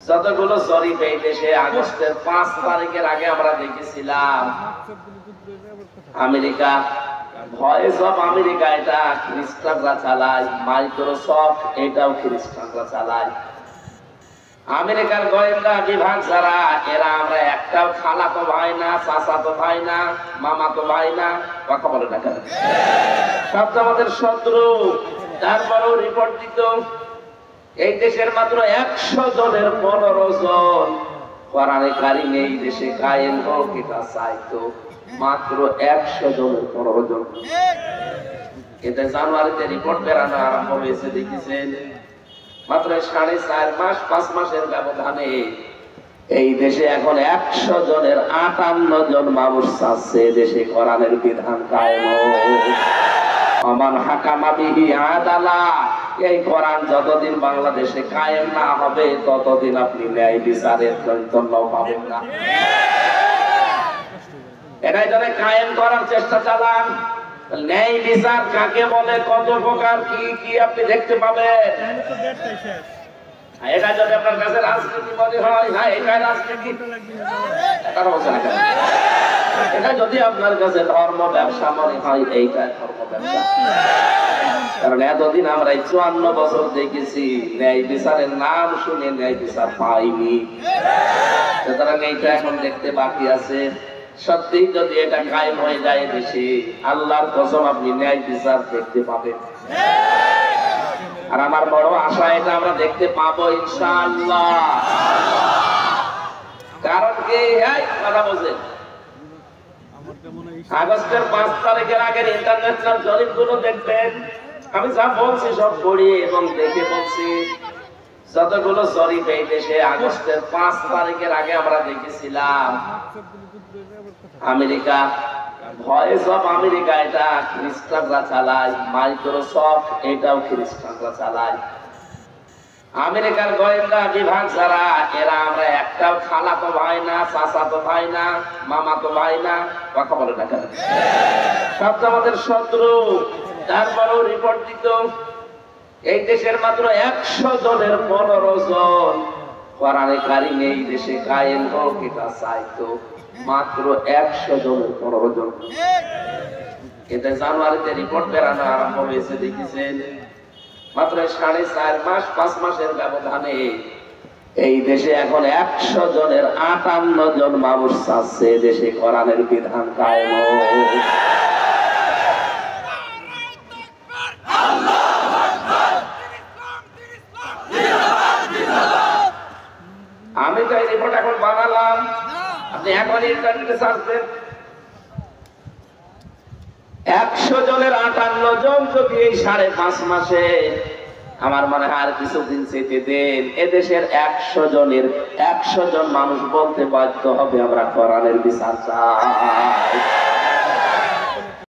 যতগুলো জরিপ এই দেশে আগস্টের 5 তারিখের আগে আমরা দেখেছিলাম, আমেরিকা, ভয়েস অফ আমেরিকা এটা খ্রিস্টানরা চালায়, মাইক্রোসফট এটাও খ্রিস্টানরা চালায়। আমেরিকার গোয়েন্দা বিভাগ যারা, এরা আমরা একটাও খালাতো ভাই না, চাচাতো ভাই না, মামাতো ভাই না, কথা বলে না কেন, সব আমাদের শত্রু। তারপরেও রিপোর্ট দিত এই দেশের মাত্র 100 জনের 15 জন কোরআনে কারিম এই দেশে কায়েম হোক এটা চাইতো, মাত্র 100 জনের 15 জন। এটা জানুয়ারিতে রিপোর্ট বেরানো আরম্ভ হয়েছে, দেখেছেন মাত্র 4.5 মাস 5 মাসের ব্যবধানে এই দেশে এখন 100 জনের 58 জন মানুষ চাচ্ছে দেশে কোরআনের বিধান কায়েম হোক। আমান হাকামা বিহি আদালা, এই কোরআন যতদিন বাংলাদেশে কায়েম না হবে ততদিন আপনি ন্যায় বিচারের জন্য পাবেন না। এটাই যারা কায়েম করার চেষ্টা চালান। ন্যায় বিচার কাকে বলে, কত প্রকার, কি কি আপনি দেখতে পাবেন। এটা যদি আপনার কাছে রাজনীতি মনে হয়, হ্যাঁ এটা রাজনীতি, এটা যদি আপনার কাছে ধর্ম ব্যবসা মনে হয়, এইটা ধর্ম ব্যবসা। কারণ এতদিন আমরা 54 বছর দেখেছি ন্যায় বিচারের নাম শুনে ন্যায় বিচার পাইনি, সুতরাং এইটা এখন দেখতে বাকি আছে। সত্যি যদি এটা কায়েম হয়ে যায় দেশে, আল্লাহর কসম আপনি ন্যায় বিচার দেখতে পাবেন। আর আমার বড় আশা এটা আমরা দেখতে পাবো ইনশাআল্লাহ। কারণ কি, এই কথা বলছেন, আগস্টের 5 তারিখের আগের ইন্টারন্যাশনাল জরিপ গুলো দেখবেন, আমি যা বলছি সব পড়ি এবং দেখে বলছি। যতগুলো জরিপ এই দেশে আগস্টের 5 তারিখের আগে আমরা দেখেছিলাম, আমেরিকা, ভয়েস অফ আমেরিকা এটা খ্রিস্টানরা চালায়, মাইক্রোসফট এটাও খ্রিস্টানরা চালায়। আমেরিকার গোয়েন্দা বিভাগ যারা, এরা আমরা একটাও খালাতো ভাই না, চাচাতো ভাই না, মামাতো ভাই না, কথা বলে না কেন, সব আমাদের শত্রু। তারপরেও রিপোর্ট দিত এই দেশের মাত্র 100 জনের 15 জন কোরআনে কারিম এই দেশে কায়েম হোক এটা চাইতো, মাত্র 100 জনের 15 জন। এটা জানুয়ারিতে রিপোর্ট বেরানো আরম্ভ হয়েছে, দেখেছেন মাত্র 4.5 মাস 5 মাসের ব্যবধানে এই দেশে এখন 100 জনের 58 জন মানুষ চাচ্ছে দেশে কোরআনের বিধান কায়েম হোক। আমি তো এই রিপোর্ট এখন বানালাম, আপনি এখন ইন্টারনেটে সার্চ দেন। 100 জনের 58 জন যদি এই 5.5 মাসে, আমার মনে হয় আর কিছুদিন যেতে দেন, এদেশের 100 জনের 100 জন মানুষ বলতে বাধ্য হবে আমরা কোরআনের বিচার চাই।